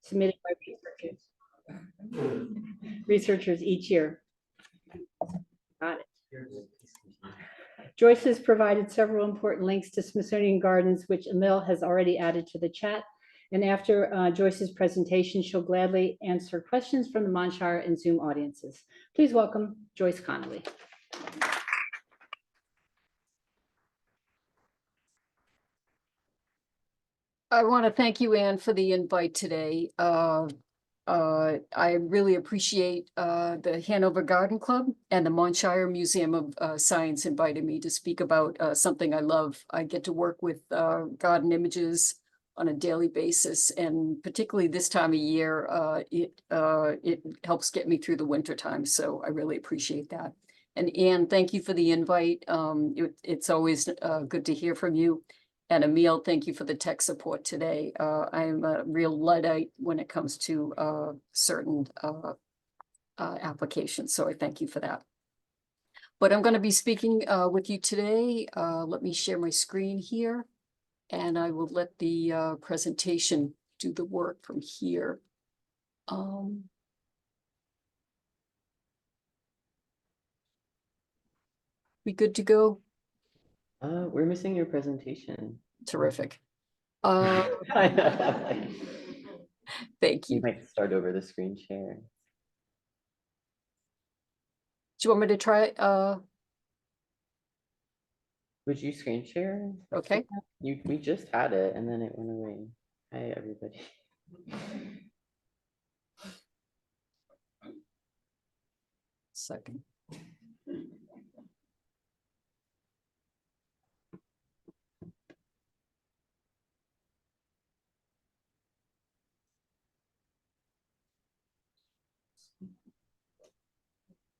submitted by researchers each year. Got it. Joyce has provided several important links to Smithsonian Gardens, which Emil has already added to the chat. And after Joyce's presentation, she'll gladly answer questions from the Monshire and Zoom audiences. Please welcome Joyce Connolly. I want to thank you, Anne, for the invite today. I really appreciate the Hanover Garden Club and the Monshire Museum of Science inviting me to speak about something I love. I get to work with garden images on a daily basis, and particularly this time of year, it helps get me through the winter time. So I really appreciate that. And Anne, thank you for the invite. It's always good to hear from you. And Emil, thank you for the tech support today. I'm a real Luddite when it comes to certain applications, so I thank you for that. But I'm going to be speaking with you today. Let me share my screen here, and I will let the presentation do the work from here. We good to go? We're missing your presentation. Terrific. I know. Thank you. You might start over the screen share. Do you want me to try? Would you screen share? Okay. We just had it and then it went away. Hi, everybody. Second.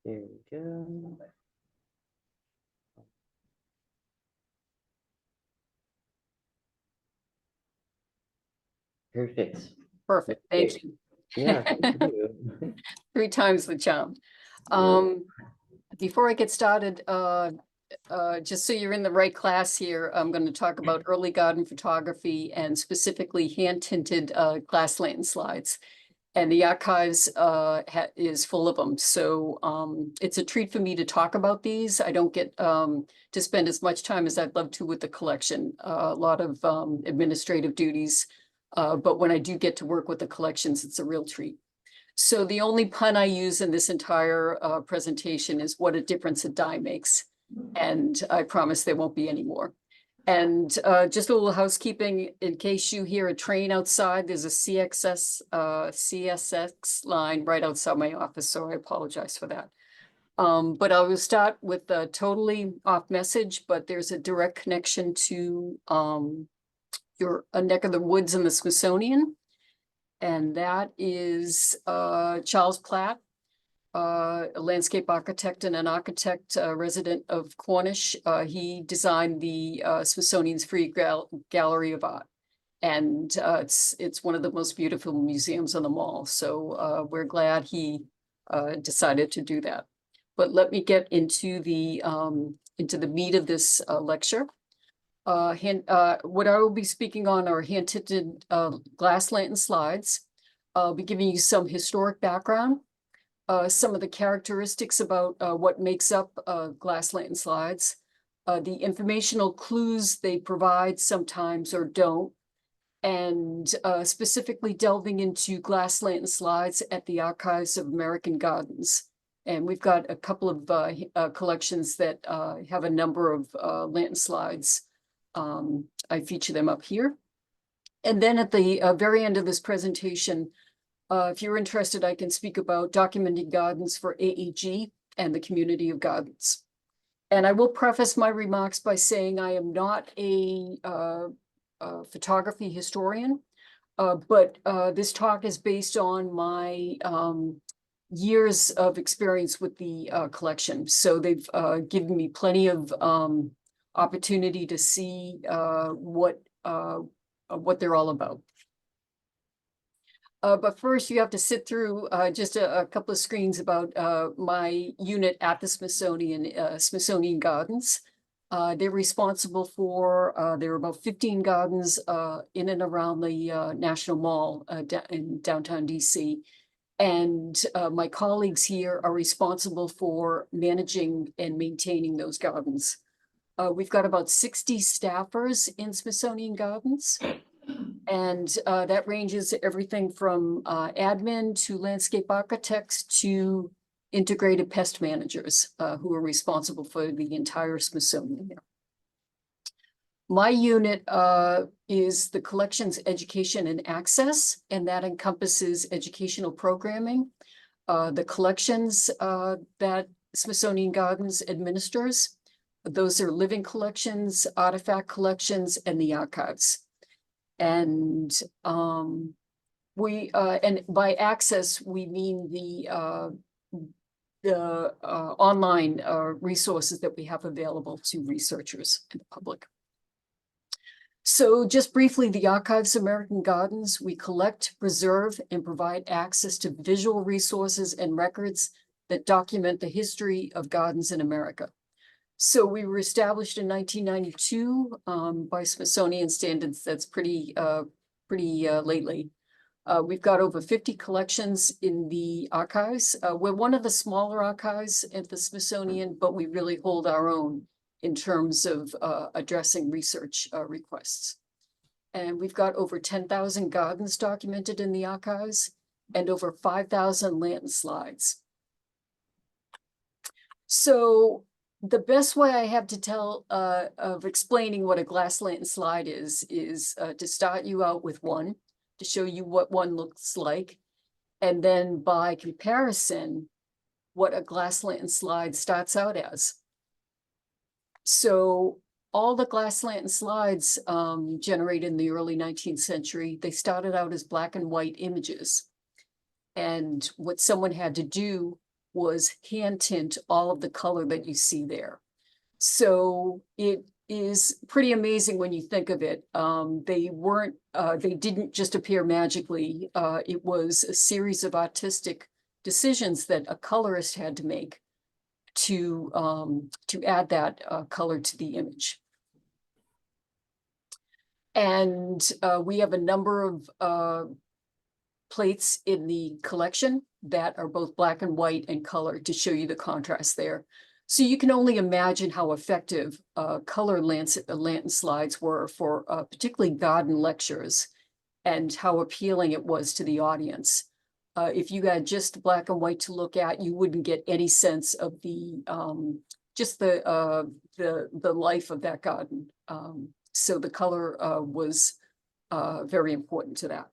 There we go. Perfect. Perfect. Thank you. Yeah, thank you. 3 times the charm. Before I get started, just so you're in the right class here, I'm going to talk about early garden photography and specifically hand-tinted glass lantern slides. And the archives is full of them. So it's a treat for me to talk about these. I don't get to spend as much time as I'd love to with the collection. A lot of administrative duties. But when I do get to work with the collections, it's a real treat. So the only pun I use in this entire presentation is what a difference a dye makes. And I promise there won't be any more. And just a little housekeeping, in case you hear a train outside, there's a CSX line right outside my office, so I apologize for that. But I will start with a totally off message, but there's a direct connection to a neck of the woods in the Smithsonian. And that is Charles Platt, a landscape architect and an architect resident of Cornish. He designed the Smithsonian's Free Gallery of Art. And it's one of the most beautiful museums on the mall. So we're glad he decided to do that. But let me get into the meat of this lecture. What I will be speaking on are hand-tinted glass lantern slides. I'll be giving you some historic background. Some of the characteristics about what makes up glass lantern slides, the informational clues they provide sometimes or don't, and specifically delving into glass lantern slides at the Archives of American Gardens. And we've got a couple of collections that have a number of lantern slides. I feature them up here. And then at the very end of this presentation, if you're interested, I can speak about documenting gardens for AEG and the community of gardens. And I will preface my remarks by saying I am not a photography historian, but this talk is based on my years of experience with the collection. So they've given me plenty of opportunity to see what they're all about. But first, you have to sit through just a couple of screens about my unit at the Smithsonian Gardens. They're responsible for, there are about 15 gardens in and around the National Mall in downtown DC. And my colleagues here are responsible for managing and maintaining those gardens. We've got about 60 staffers in Smithsonian Gardens. And that ranges everything from admin to landscape architects to integrated pest managers who are responsible for the entire Smithsonian there. My unit is the collections, education, and access, and that encompasses educational programming, the collections that Smithsonian Gardens administers. Those are living collections, artifact collections, and the archives. And and by access, we mean the online resources that we have available to researchers and the public. So just briefly, the Archives of American Gardens, we collect, preserve, and provide access to visual resources and records that document the history of gardens in America. So we were established in 1992 by Smithsonian standards. That's pretty lately. We've got over 50 collections in the archives. We're one of the smaller archives at the Smithsonian, but we really hold our own in terms of addressing research requests. And we've got over 10,000 gardens documented in the archives and over 5,000 lantern slides. So the best way I have to tell of explaining what a glass lantern slide is to start you out with one, to show you what one looks like, and then by comparison, what a glass lantern slide starts out as. So all the glass lantern slides generated in the early 19th century, they started out as black and white images. And what someone had to do was hand tint all of the color that you see there. So it is pretty amazing when you think of it. They didn't just appear magically. It was a series of artistic decisions that a colorist had to make to add that color to the image. And we have a number of plates in the collection that are both black and white and color to show you the contrast there. So you can only imagine how effective color lantern slides were for particularly garden lectures and how appealing it was to the audience. If you had just black and white to look at, you wouldn't get any sense of the just the life of that garden. So the color was very important to that.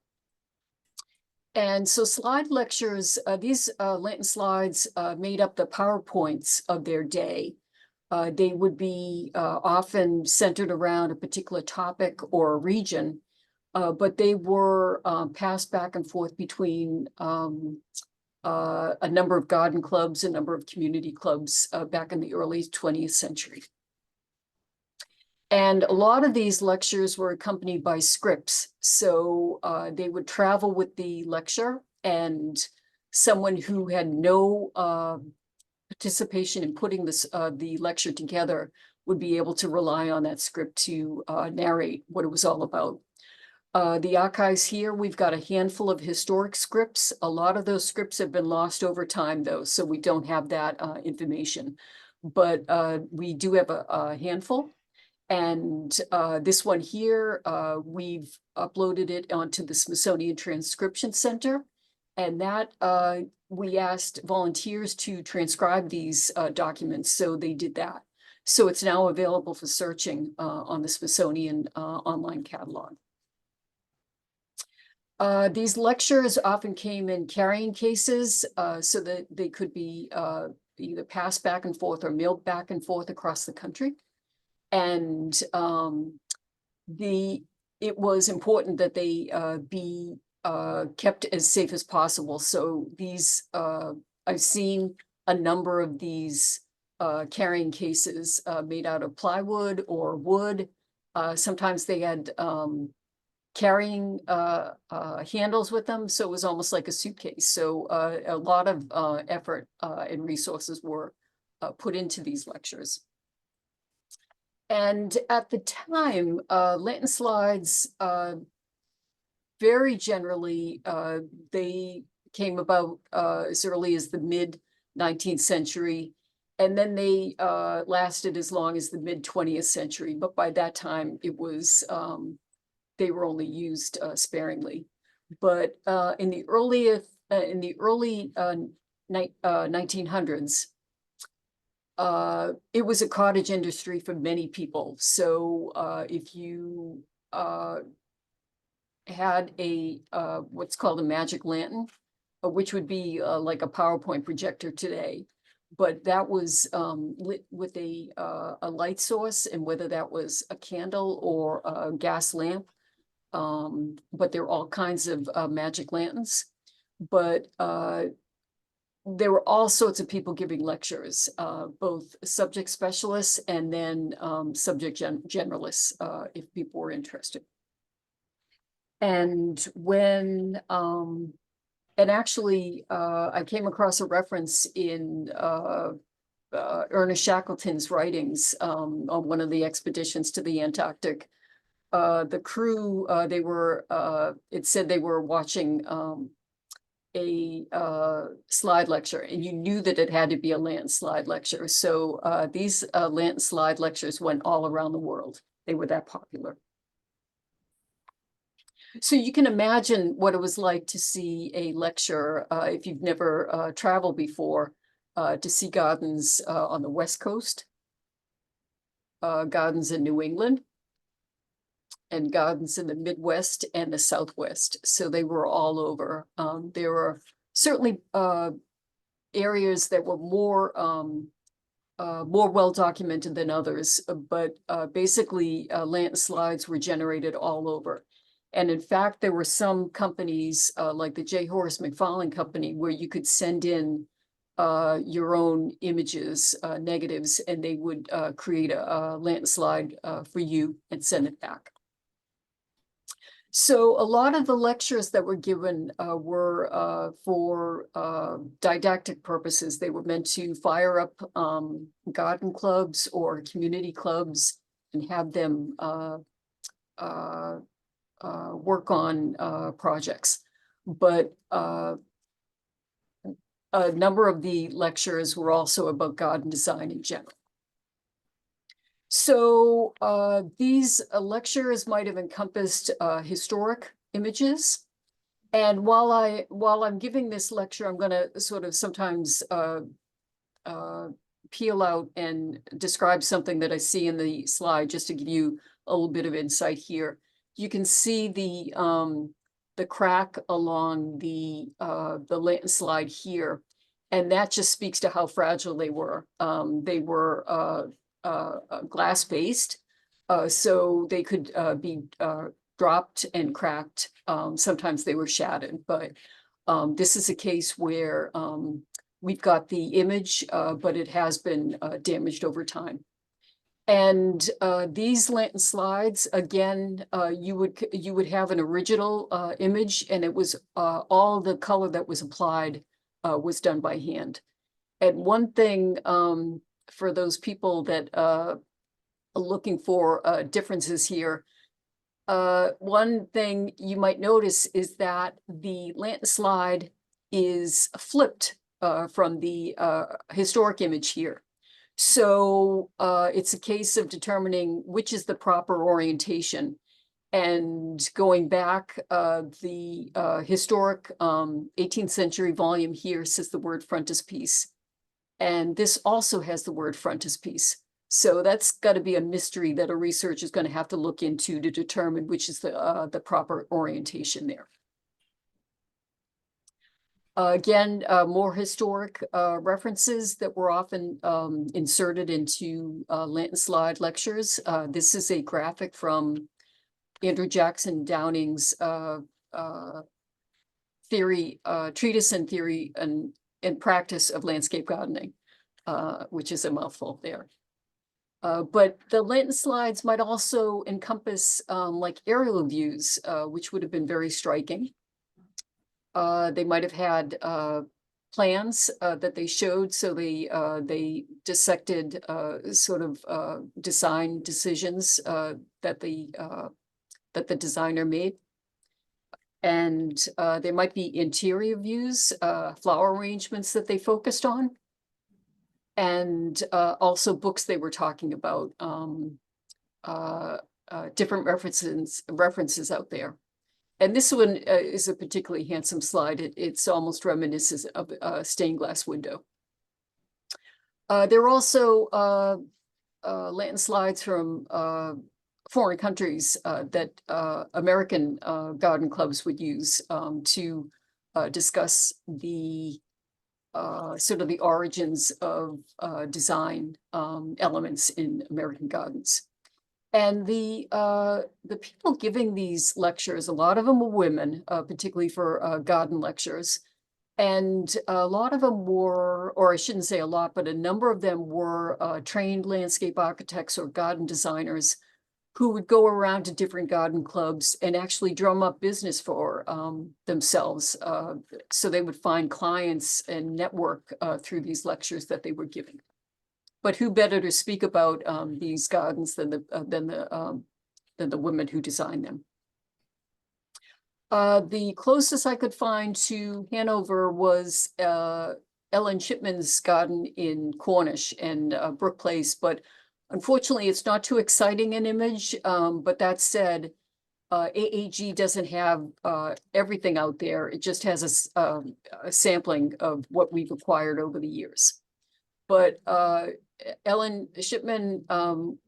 And so slide lectures, these lantern slides made up the PowerPoints of their day. They would be often centered around a particular topic or a region, but they were passed back and forth between a number of garden clubs, a number of community clubs back in the early 20th century. And a lot of these lectures were accompanied by scripts. So they would travel with the lecture, and someone who had no participation in putting the lecture together would be able to rely on that script to narrate what it was all about. The archives here, we've got a handful of historic scripts. A lot of those scripts have been lost over time, though, so we don't have that information. But we do have a handful. And this one here, we've uploaded it onto the Smithsonian Transcription Center. And that we asked volunteers to transcribe these documents, so they did that. So it's now available for searching on the Smithsonian online catalog. These lectures often came in carrying cases so that they could be either passed back and forth or mailed back and forth across the country. And it was important that they be kept as safe as possible. So these, I've seen a number of these carrying cases made out of plywood or wood. Sometimes they had carrying handles with them, so it was almost like a suitcase. So a lot of effort and resources were put into these lectures. And at the time, lantern slides, very generally, they came about as early as the mid-19th century. And then they lasted as long as the mid-20th century. But by that time, it was they were only used sparingly. But in the early 1900s, it was a cottage industry for many people. So if you had a what's called a magic lantern, which would be like a PowerPoint projector today, but that was lit with a light source, and whether that was a candle or a gas lamp. But there are all kinds of magic lanterns. But there were all sorts of people giving lectures, both subject specialists and then subject generalists, if people were interested. And when, and actually, I came across a reference in Ernest Shackleton's writings on one of the expeditions to the Antarctic. The crew, they were, it said they were watching a slide lecture, and you knew that it had to be a lantern slide lecture. So these lantern slide lectures went all around the world. They were that popular. So you can imagine what it was like to see a lecture, if you've never traveled before, to see gardens on the West Coast, gardens in New England, and gardens in the Midwest and the Southwest. So they were all over. There were certainly areas that were more well documented than others, but basically lantern slides were generated all over. And in fact, there were some companies like the J. Horace McFarlane Company where you could send in your own images, negatives, and they would create a lantern slide for you and send it back. So a lot of the lectures that were given were for didactic purposes. They were meant to fire up garden clubs or community clubs and have them work on projects. But a number of the lectures were also about garden design in general. So these lectures might have encompassed historic images. And while I'm giving this lecture, I'm going to sort of sometimes peel out and describe something that I see in the slide, just to give you a little bit of insight here. You can see the crack along the lantern slide here, and that just speaks to how fragile they were. They were glass-based, so they could be dropped and cracked. Sometimes they were shattered, but this is a case where we've got the image, but it has been damaged over time. And these lantern slides, again, you would have an original image, and it was all the color that was applied was done by hand. And one thing for those people that are looking for differences here, one thing you might notice is that the lantern slide is flipped from the historic image here. So it's a case of determining which is the proper orientation. And going back, the historic 18th century volume here says the word frontispiece. And this also has the word frontispiece. So that's got to be a mystery that a researcher is going to have to look into to determine which is the proper orientation there. Again, more historic references that were often inserted into lantern slide lectures. This is a graphic from Andrew Jackson Downing's treatise and theory and practice of landscape gardening, which is a mouthful there. But the lantern slides might also encompass like aerial views, which would have been very striking. They might have had plans that they showed. So they dissected sort of design decisions that the designer made. And there might be interior views, flower arrangements that they focused on. And also books they were talking about, different references out there. And this one is a particularly handsome slide. It's almost reminiscent of a stained glass window. There are also lantern slides from foreign countries that American garden clubs would use to discuss the sort of the origins of design elements in American gardens. And the people giving these lectures, a lot of them were women, particularly for garden lectures. And a lot of them were, or I shouldn't say a lot, but a number of them were trained landscape architects or garden designers who would go around to different garden clubs and actually drum up business for themselves. So they would find clients and network through these lectures that they were giving. But who better to speak about these gardens than the women who designed them? The closest I could find to Hanover was Ellen Shipman's garden in Cornish and Brook Place, but unfortunately, it's not too exciting an image. But that said, AAG doesn't have everything out there. It just has a sampling of what we've acquired over the years. But Ellen Shipman,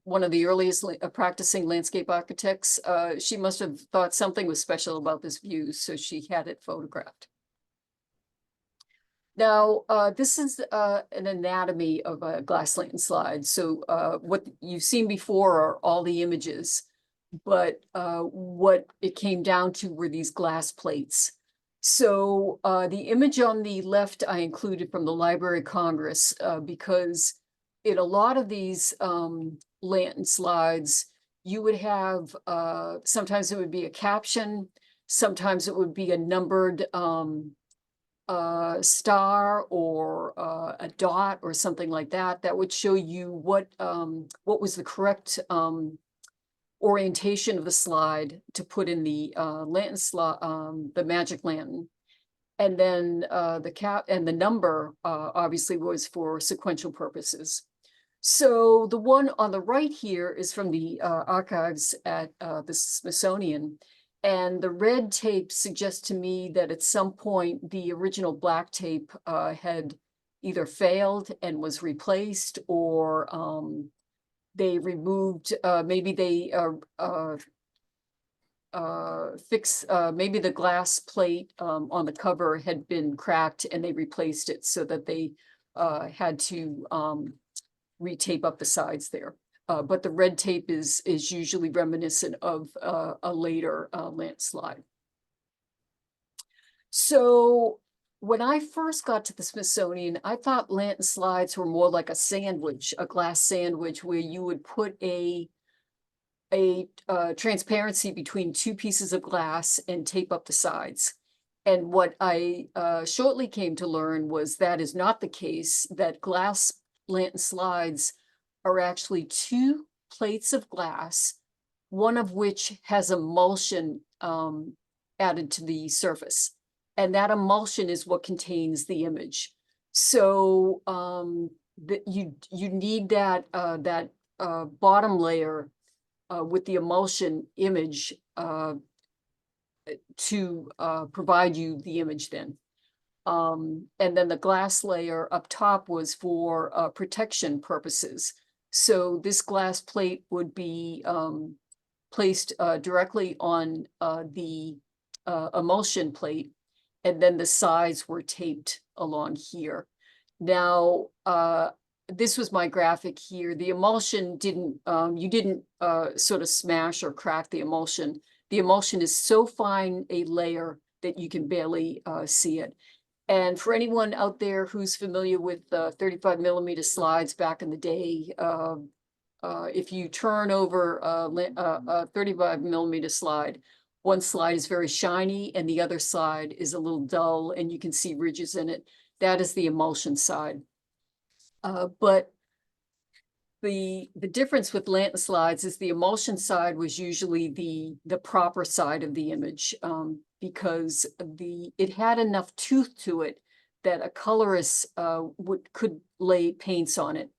one of the earliest practicing landscape architects, she must have thought something was special about this view, so she had it photographed. Now, this is an anatomy of a glass lantern slide. So what you've seen before are all the images, but what it came down to were these glass plates. So the image on the left I included from the Library of Congress because in a lot of these lantern slides, you would have, sometimes it would be a caption, sometimes it would be a numbered star or a dot or something like that, that would show you what was the correct orientation of the slide to put in the lantern slot, the magic lantern. And then the cap and the number obviously was for sequential purposes. So the one on the right here is from the archives at the Smithsonian. And the red tape suggests to me that at some point the original black tape had either failed and was replaced, or they removed, maybe they fixed, maybe the glass plate on the cover had been cracked and they replaced it so that they had to retape up the sides there. But the red tape is usually reminiscent of a later landslide. So when I first got to the Smithsonian, I thought lantern slides were more like a sandwich, a glass sandwich, where you would put a transparency between two pieces of glass and tape up the sides. And what I shortly came to learn was that is not the case, that glass lantern slides are actually two plates of glass, one of which has emulsion added to the surface. And that emulsion is what contains the image. So you need that bottom layer with the emulsion image to provide you the image then. And then the glass layer up top was for protection purposes. So this glass plate would be placed directly on the emulsion plate, and then the sides were taped along here. Now, this was my graphic here. The emulsion didn't, you didn't sort of smash or crack the emulsion. The emulsion is so fine a layer that you can barely see it. And for anyone out there who's familiar with 35mm slides back in the day, if you turn over a 35mm slide, one slide is very shiny and the other side is a little dull and you can see ridges in it. That is the emulsion side. But the difference with lantern slides is the emulsion side was usually the proper side of the image, because it had enough tooth to it that a colorist could lay paints on it,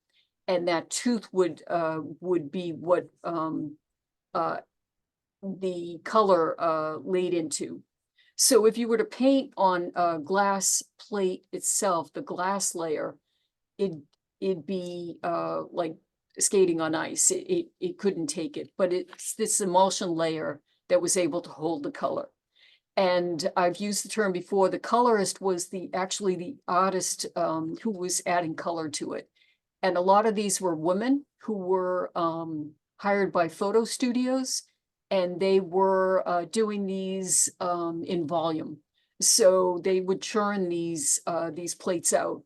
and that tooth would be what the color laid into. So if you were to paint on a glass plate itself, the glass layer, it'd be like skating on ice. It couldn't take it, but it's this emulsion layer that was able to hold the color. And I've used the term before, the colorist was actually the artist who was adding color to it. And a lot of these were women who were hired by photo studios, and they were doing these in volume. So they would churn these plates out,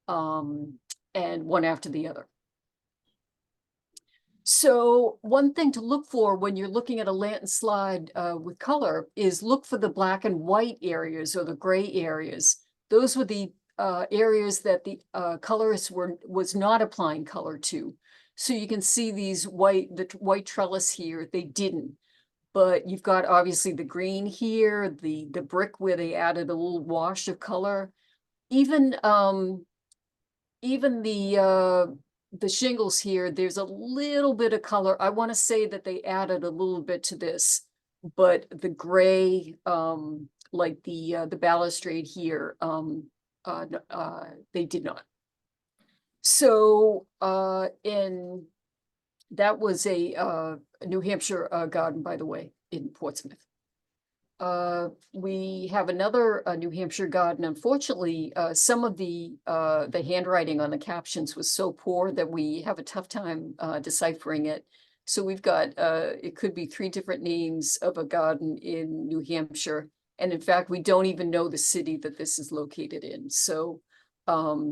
and one after the other. So one thing to look for when you're looking at a lantern slide with color is look for the black and white areas or the gray areas. Those were the areas that the colorist was not applying color to. So you can see the white trellis here, they didn't. But you've got obviously the green here, the brick where they added a little wash of color. Even the shingles here, there's a little bit of color. I want to say that they added a little bit to this, but the gray, like the balustrade here, they did not. So that was a New Hampshire garden, by the way, in Portsmouth. We have another New Hampshire garden. Unfortunately, some of the handwriting on the captions was so poor that we have a tough time deciphering it. So we've got, it could be 3 different names of a garden in New Hampshire. And in fact, we don't even know the city that this is located in. So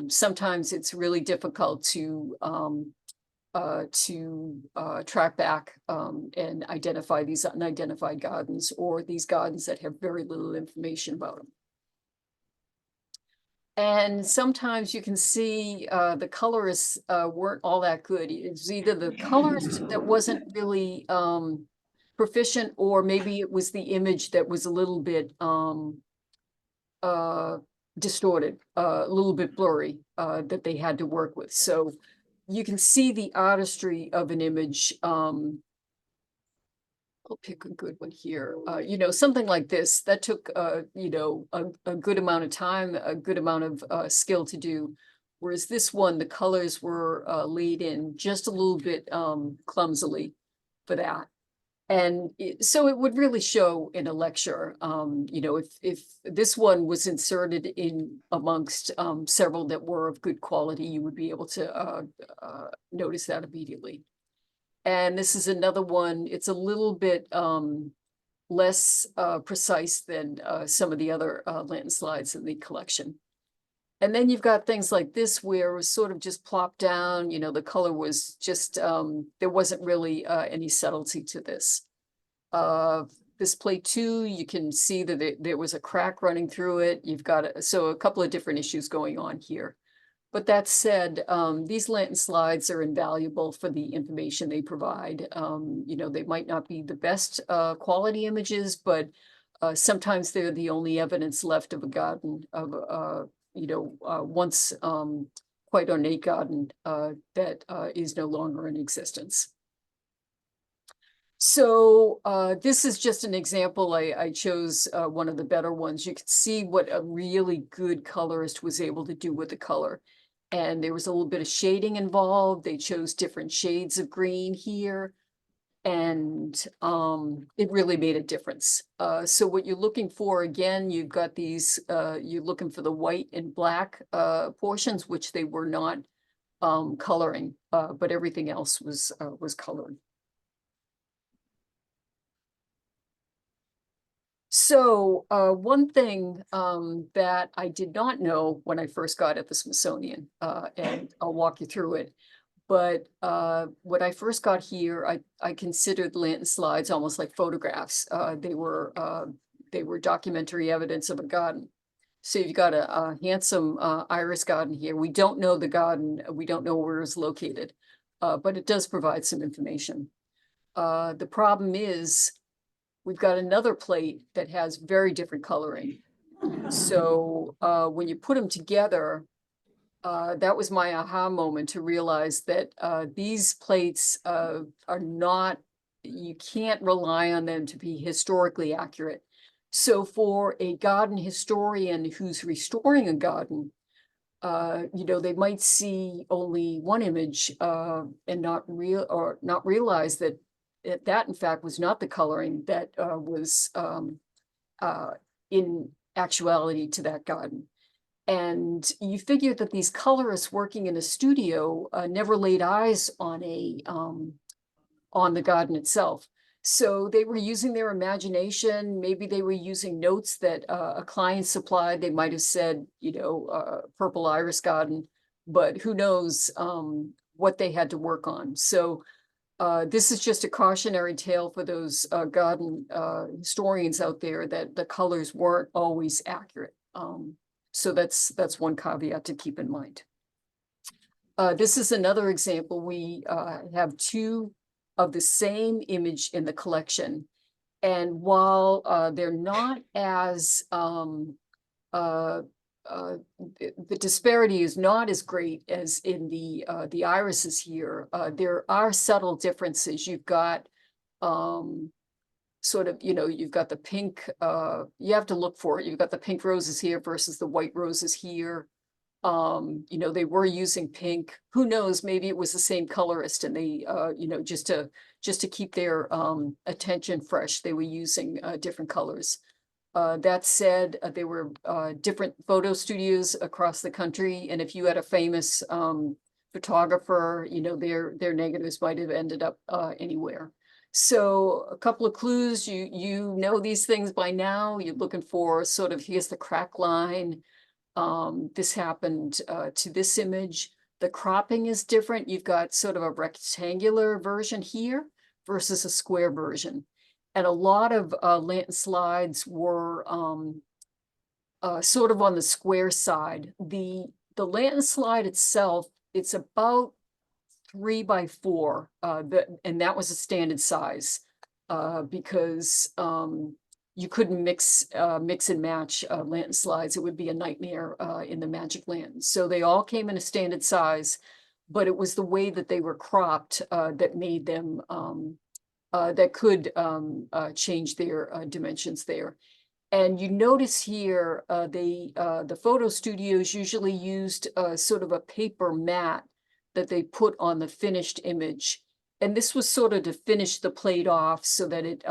sometimes it's really difficult to track back and identify these unidentified gardens or these gardens that have very little information about them. And sometimes you can see the colorists weren't all that good. It's either the colorist that wasn't really proficient, or maybe it was the image that was a little bit distorted, a little bit blurry that they had to work with. So you can see the artistry of an image. I'll pick a good one here. You know, something like this that took, you know, a good amount of time, a good amount of skill to do. Whereas this one, the colors were laid in just a little bit clumsily for that. And so it would really show in a lecture. You know, if this one was inserted in amongst several that were of good quality, you would be able to notice that immediately. And this is another one. It's a little bit less precise than some of the other lantern slides in the collection. And then you've got things like this where it was sort of just plopped down, you know, the color was just, there wasn't really any subtlety to this. This plate 2, you can see that there was a crack running through it. You've got, so a couple of different issues going on here. But that said, these lantern slides are invaluable for the information they provide. You know, they might not be the best quality images, but sometimes they're the only evidence left of a garden, of you know, once quite ornate garden that is no longer in existence. So this is just an example. I chose one of the better ones. You can see what a really good colorist was able to do with the color. And there was a little bit of shading involved. They chose different shades of green here. And it really made a difference. So what you're looking for, again, you've got these, you're looking for the white and black portions, which they were not coloring, but everything else was colored. So one thing that I did not know when I first got at the Smithsonian, and I'll walk you through it, But when I first got here, I considered lantern slides almost like photographs. They were documentary evidence of a garden. So you've got a handsome iris garden here. We don't know the garden. We don't know where it's located, but it does provide some information. The problem is we've got another plate that has very different coloring. So when you put them together, that was my aha moment to realize that these plates are not, you can't rely on them to be historically accurate. So for a garden historian who's restoring a garden, they might see only one image and not realize that that in fact was not the coloring that was in actuality to that garden. And you figure that these colorists working in a studio never laid eyes on the garden itself. So they were using their imagination. Maybe they were using notes that a client supplied. They might have said, purple iris garden, but who knows what they had to work on. So this is just a cautionary tale for those garden historians out there that the colors weren't always accurate. So that's one caveat to keep in mind. This is another example. We have two of the same image in the collection. And while they're not as, the disparity is not as great as in the irises here, there are subtle differences. You've got sort of, you've got the pink, you have to look for it. You've got the pink roses here versus the white roses here. They were using pink. Who knows, maybe it was the same colorist and they, just to keep their attention fresh, they were using different colors. That said, there were different photo studios across the country. And if you had a famous photographer, their negatives might have ended up anywhere. So a couple of clues, you know these things by now. You're looking for sort of, here's the crack line. This happened to this image. The cropping is different. You've got sort of a rectangular version here versus a square version. And a lot of lantern slides were sort of on the square side. The lantern slide itself, it's about 3 by 4, and that was a standard size because you couldn't mix and match lantern slides. It would be a nightmare in the Magic Lantern. So they all came in a standard size, but it was the way that they were cropped that made them that could change their dimensions there. And you notice here, the photo studios usually used sort of a paper mat that they put on the finished image. And this was sort of to finish the plate off so that it,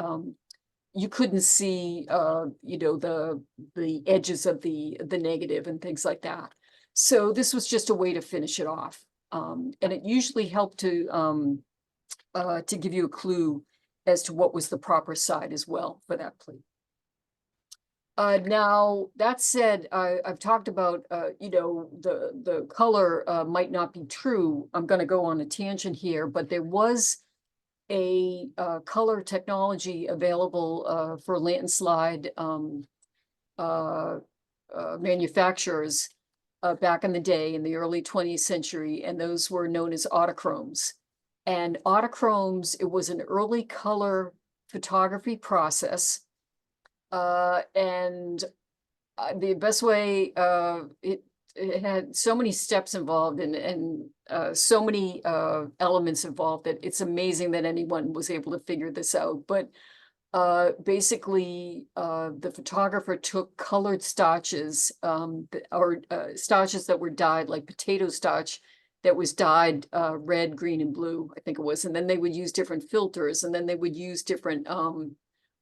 you couldn't see, the edges of the negative and things like that. So this was just a way to finish it off. And it usually helped to give you a clue as to what was the proper side as well for that plate. Now, that said, I've talked about, the color might not be true. I'm going to go on a tangent here, but there was a color technology available for lantern slide manufacturers back in the day in the early 20th century, and those were known as autochromes. And autochromes, it was an early color photography process. And the best way, it had so many steps involved and so many elements involved that it's amazing that anyone was able to figure this out. But basically, the photographer took colored starches or starches that were dyed, like potato starch that was dyed red, green, and blue, I think it was. And then they would use different filters, and then they would use different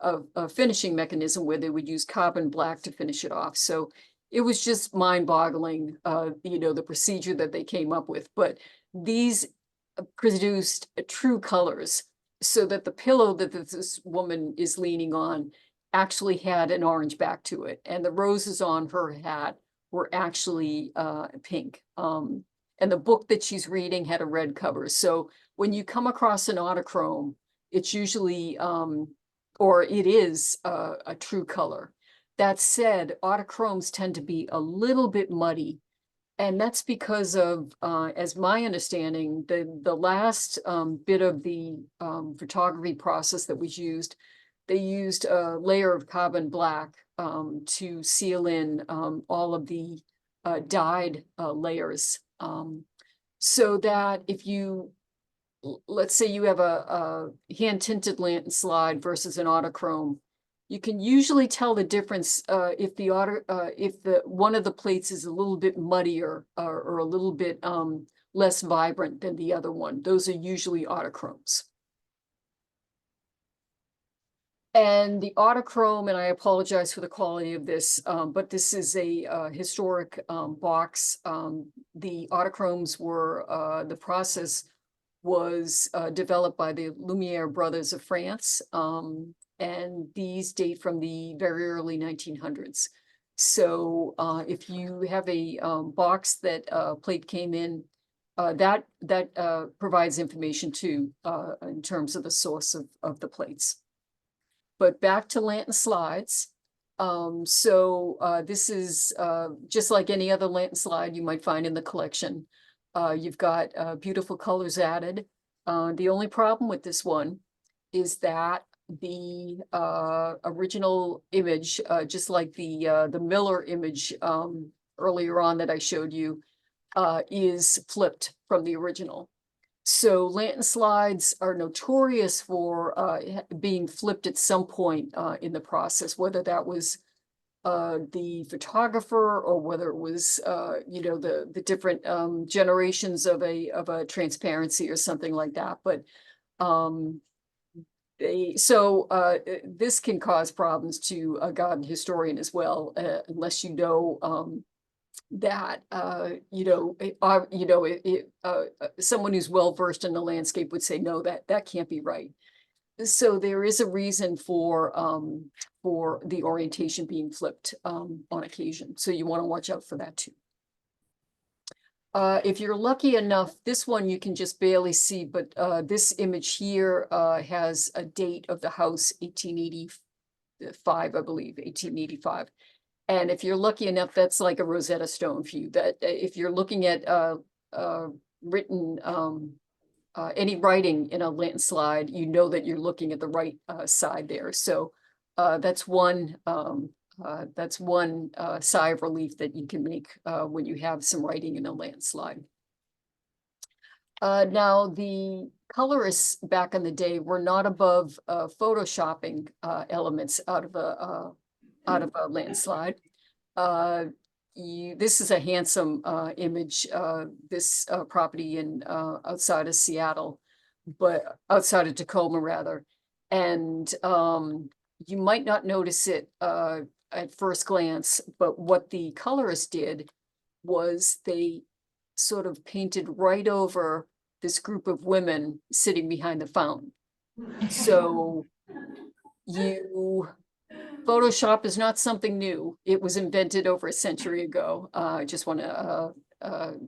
a finishing mechanism where they would use carbon black to finish it off. So it was just mind-boggling, the procedure that they came up with. But these produced true colors so that the pillow that this woman is leaning on actually had an orange back to it. And the roses on her hat were actually pink. and the book that she's reading had a red cover. So when you come across an autochrome, it's usually, or it is a true color. That said, autochromes tend to be a little bit muddy. And that's because of, as my understanding, the last bit of the photography process that was used, they used a layer of carbon black to seal in all of the dyed layers. So that if you, let's say you have a hand-tinted lantern slide versus an autochrome, you can usually tell the difference if the one of the plates is a little bit muddier or a little bit less vibrant than the other one. Those are usually autochromes. And the autochrome, and I apologize for the quality of this, but this is a historic box. The autochromes were, the process was developed by the Lumiere brothers of France. And these date from the very early 1900s. So if you have a box that plate came in, that provides information too in terms of the source of the plates. But back to lantern slides. This is just like any other lantern slide you might find in the collection. You've got beautiful colors added. The only problem with this one is that the original image, just like the Miller image earlier on that I showed you, is flipped from the original. So lantern slides are notorious for being flipped at some point in the process, whether that was the photographer or whether it was the different generations of a transparency or something like that. But this can cause problems to a garden historian as well, unless you know that someone who's well versed in the landscape would say no, that can't be right. So there is a reason for the orientation being flipped on occasion. So you want to watch out for that too. If you're lucky enough, this one you can just barely see, but this image here has a date of the house 1885, I believe, 1885. And if you're lucky enough, that's like a Rosetta Stone for you. That if you're looking at written any writing in a lantern slide, you know that you're looking at the right side there. So that's one sigh of relief that you can make when you have some writing in a lantern slide. Now, the colorists back in the day were not above photoshopping elements out of a lantern slide. This is a handsome image, this property in outside of Seattle, but outside of Tacoma rather. And you might not notice it at first glance, but what the colorist did was they sort of painted right over this group of women sitting behind the fountain. So Photoshop is not something new. It was invented over a century ago. I just want to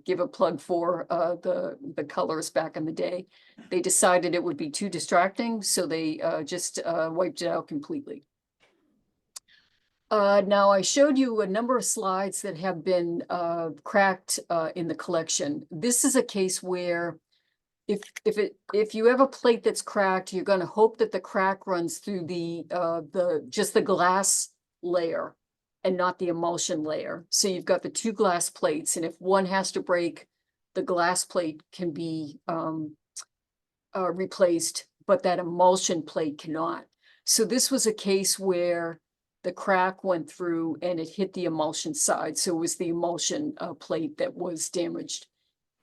give a plug for the colors back in the day. They decided it would be too distracting, so they just wiped it out completely. Now, I showed you a number of slides that have been cracked in the collection. This is a case where if you have a plate that's cracked, you're going to hope that the crack runs through just the glass layer and not the emulsion layer. So you've got the two glass plates, and if one has to break, the glass plate can be replaced, but that emulsion plate cannot. So this was a case where the crack went through and it hit the emulsion side. So it was the emulsion plate that was damaged.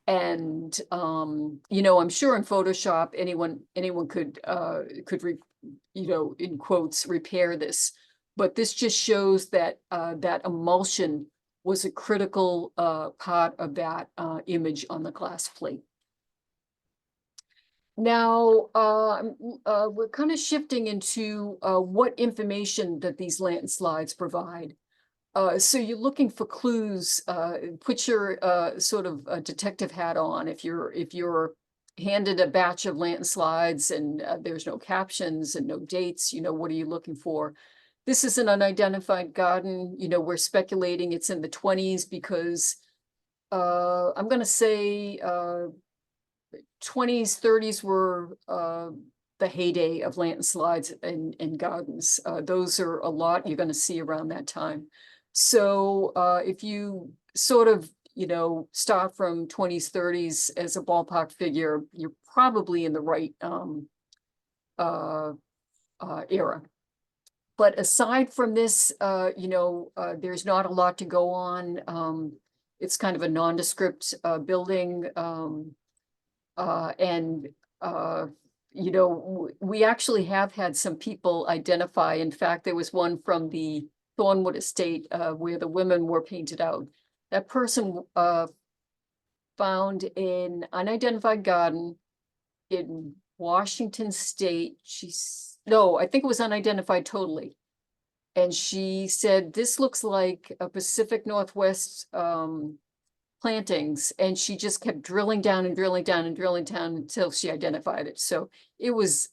And I'm sure in Photoshop anyone could in quotes repair this, but this just shows that that emulsion was a critical part of that image on the glass plate. Now we're kind of shifting into what information that these lantern slides provide. So you're looking for clues, put your sort of detective hat on. If you're handed a batch of landslides and there's no captions and no dates, what are you looking for? This is an unidentified garden, we're speculating it's in the 20s because I'm gonna say 20s, 30s were the heyday of landslides and gardens. Those are a lot you're gonna see around that time. So if you sort of, start from 20s, 30s as a ballpark figure, you're probably in the right era. But aside from this, there's not a lot to go on. It's kind of a nondescript building. And we actually have had some people identify. In fact, there was one from the Thornwood estate where the women were painted out. That person found an unidentified garden in Washington State. No, I think it was unidentified totally. And she said, this looks like a Pacific Northwest plantings, and she just kept drilling down and drilling down and drilling down until she identified it. So it was,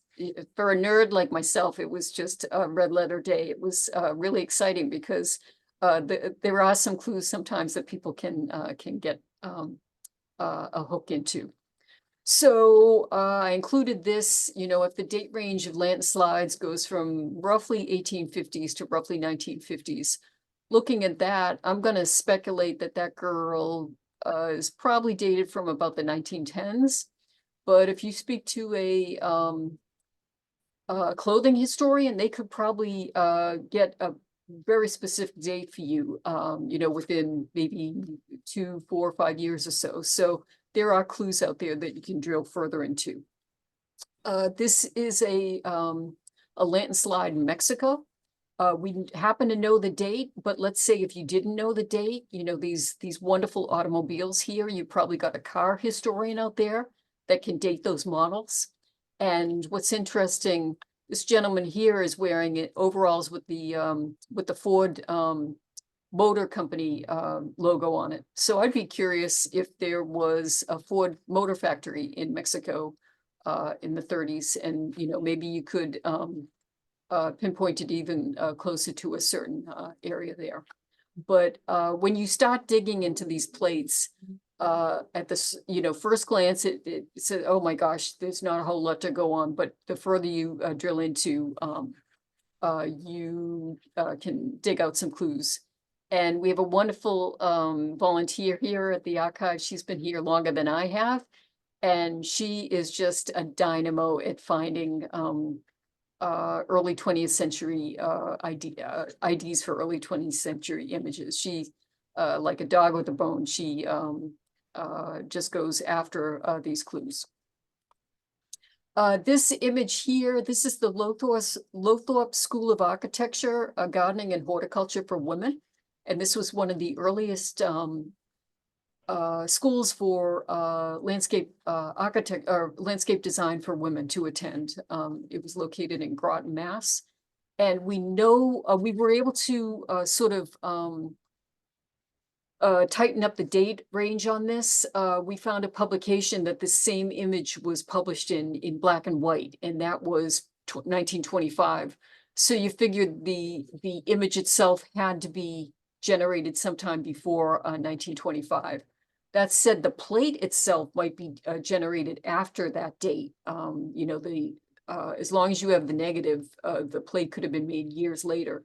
for a nerd like myself, it was just a red letter day. It was really exciting because there are some clues sometimes that people can get a hook into. So I included this, if the date range of landslides goes from roughly 1850s to roughly 1950s, looking at that, I'm going to speculate that that girl is probably dated from about the 1910s. But if you speak to a clothing historian, they could probably get a very specific date for you, within maybe 2, 4, 5 years or so. So there are clues out there that you can drill further into. This is a landslide in Mexico. We happen to know the date, but let's say if you didn't know the date, these wonderful automobiles here, you probably got a car historian out there that can date those models. And what's interesting, this gentleman here is wearing it overalls with the Ford Motor Company logo on it. So I'd be curious if there was a Ford Motor Factory in Mexico in the 30s, and maybe you could pinpoint it even closer to a certain area there. But when you start digging into these plates, at this, first glance, it says, oh my gosh, there's not a whole lot to go on. But the further you drill into, you can dig out some clues. And we have a wonderful volunteer here at the archive. She's been here longer than I have. And she is just a dynamo at finding early 20th century IDs for early 20th century images. She, like a dog with a bone, she just goes after these clues. This image here, this is the Lothorpe School of Architecture, Gardening and Horticulture for Women. And this was one of the earliest schools for landscape architect or landscape design for women to attend. It was located in Groton, Mass. And we know we were able to sort of tighten up the date range on this. We found a publication that the same image was published in black and white, and that was 1925. So you figured the image itself had to be generated sometime before 1925. That said, the plate itself might be generated after that date. As long as you have the negative, the plate could have been made years later.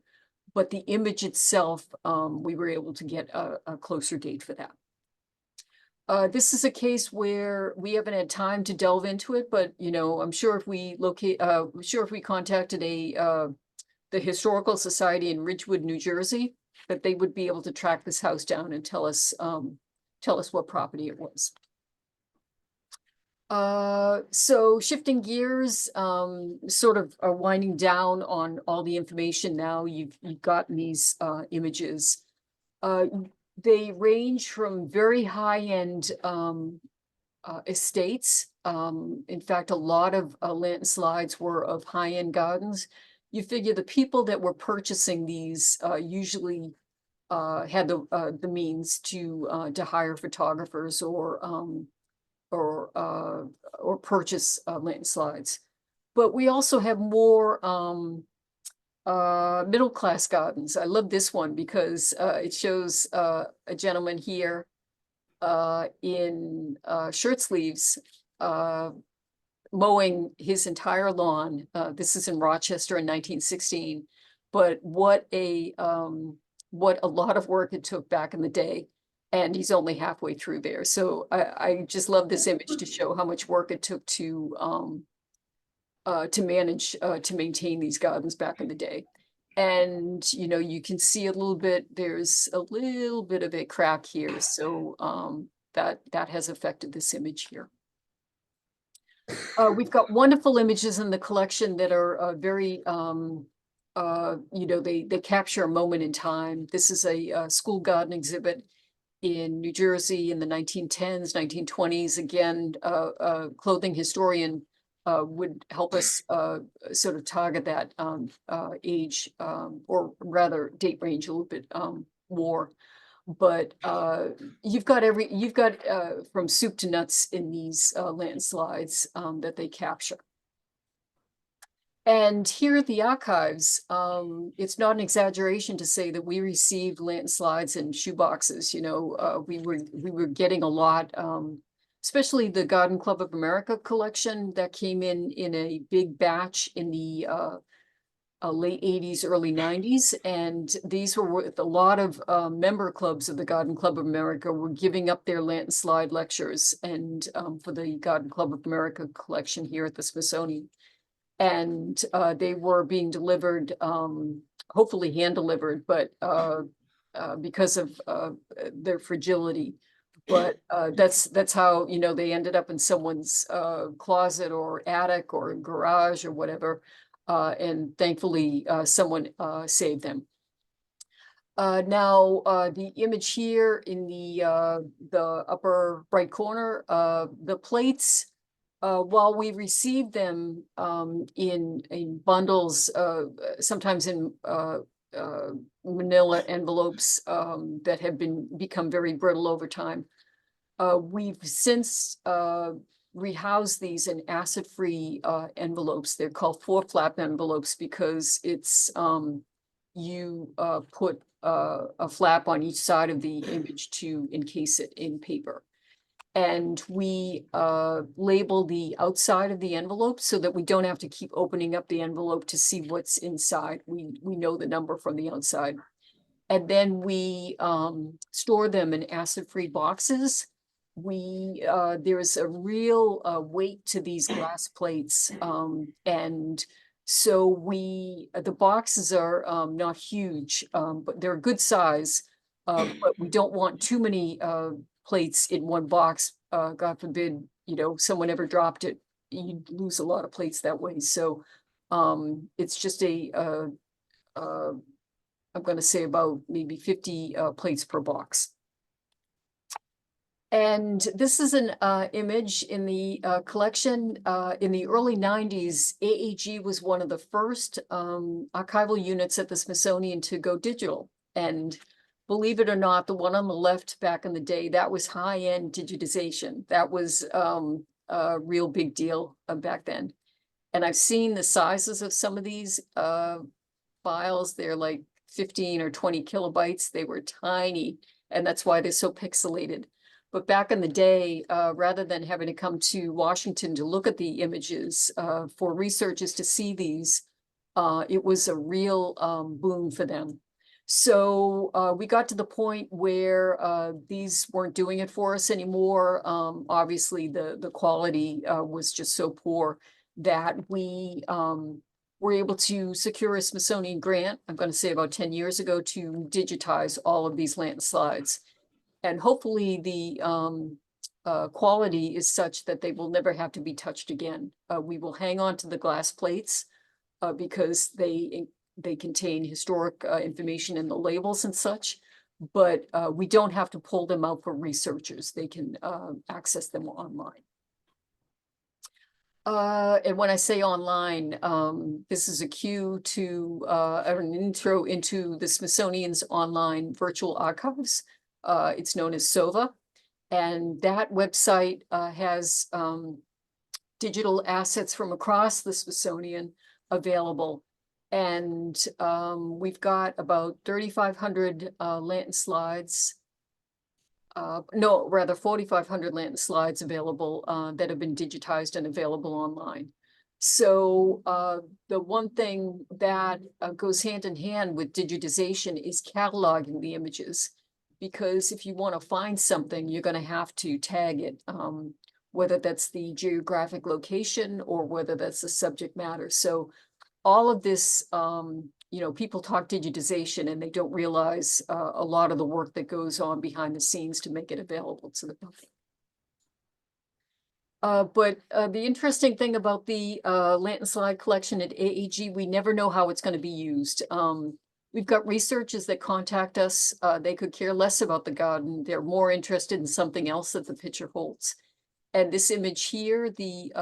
But the image itself, we were able to get a closer date for that. This is a case where we haven't had time to delve into it, but I'm sure if we contacted the Historical Society in Ridgewood, New Jersey, that they would be able to track this house down and tell us what property it was. So shifting gears, sort of winding down on all the information now, you've gotten these images. They range from very high-end estates. In fact, a lot of landslides were of high-end gardens. You figure the people that were purchasing these usually had the means to hire photographers or purchase landslides. But we also have more middle-class gardens. I love this one because it shows a gentleman here in shirt sleeves mowing his entire lawn. This is in Rochester in 1916. But what a lot of work it took back in the day. And he's only halfway through there. So I just love this image to show how much work it took to manage, to maintain these gardens back in the day. And, you know, you can see a little bit, there's a little bit of a crack here. So that has affected this image here. We've got wonderful images in the collection that are very, you know, they capture a moment in time. This is a school garden exhibit in New Jersey in the 1910s, 1920s. Again, a clothing historian would help us sort of target that age, or rather date range a little bit more. But you've got from soup to nuts in these landslides that they capture. And here at the archives, it's not an exaggeration to say that we received landslides and shoeboxes. You know, we were getting a lot, especially the Garden Club of America collection that came in a big batch in the late 80s, early 90s. And these were with a lot of member clubs of the Garden Club of America were giving up their landslide lectures and for the Garden Club of America collection here at the Smithsonian. And they were being delivered, hopefully hand delivered, but because of their fragility. But that's how, you know, they ended up in someone's closet or attic or garage or whatever. And thankfully, someone saved them. Now, the image here in the upper right corner, the plates, while we received them in bundles, sometimes in manila envelopes that have become very brittle over time, we've since rehoused these in acid-free envelopes. They're called 4-flap envelopes because it's you put a flap on each side of the image to encase it in paper. And we label the outside of the envelope so that we don't have to keep opening up the envelope to see what's inside. We know the number from the outside. And then we store them in acid-free boxes. There's a real weight to these glass plates. And so the boxes are not huge, but they're a good size. But we don't want too many plates in one box. God forbid, you know, someone ever dropped it, you'd lose a lot of plates that way. So it's just I'm going to say about maybe 50 plates per box. And this is an image in the collection. In the early 90s, AAG was one of the first archival units at the Smithsonian to go digital. And believe it or not, the one on the left back in the day, that was high-end digitization. That was a real big deal back then. And I've seen the sizes of some of these files. They're like 15 or 20 kilobytes. They were tiny, and that's why they're so pixelated. But back in the day, rather than having to come to Washington to look at the images for researchers to see these, it was a real boon for them. So we got to the point where these weren't doing it for us anymore. Obviously, the quality was just so poor that we were able to secure a Smithsonian grant, I'm going to say about 10 years ago, to digitize all of these landslides. And hopefully the quality is such that they will never have to be touched again. We will hang on to the glass plates because they contain historic information in the labels and such, but we don't have to pull them out for researchers. They can access them online. And when I say online, this is a cue to, an intro into the Smithsonian's online virtual archives. It's known as SOVA. And that website, has, digital assets from across the Smithsonian available. And, we've got about 3,500, lantern slides. No, rather 4,500 lantern slides available, that have been digitized and available online. So, the one thing that, goes hand in hand with digitization is cataloging the images. Because if you want to find something, you're going to have to tag it, whether that's the geographic location or whether that's the subject matter. So all of this, people talk digitization and they don't realize, a lot of the work that goes on behind the scenes to make it available to the public. But the interesting thing about the, lantern slide collection at AEG, we never know how it's going to be used. We've got researchers that contact us. They could care less about the garden. They're more interested in something else that the picture holds. And this image here, the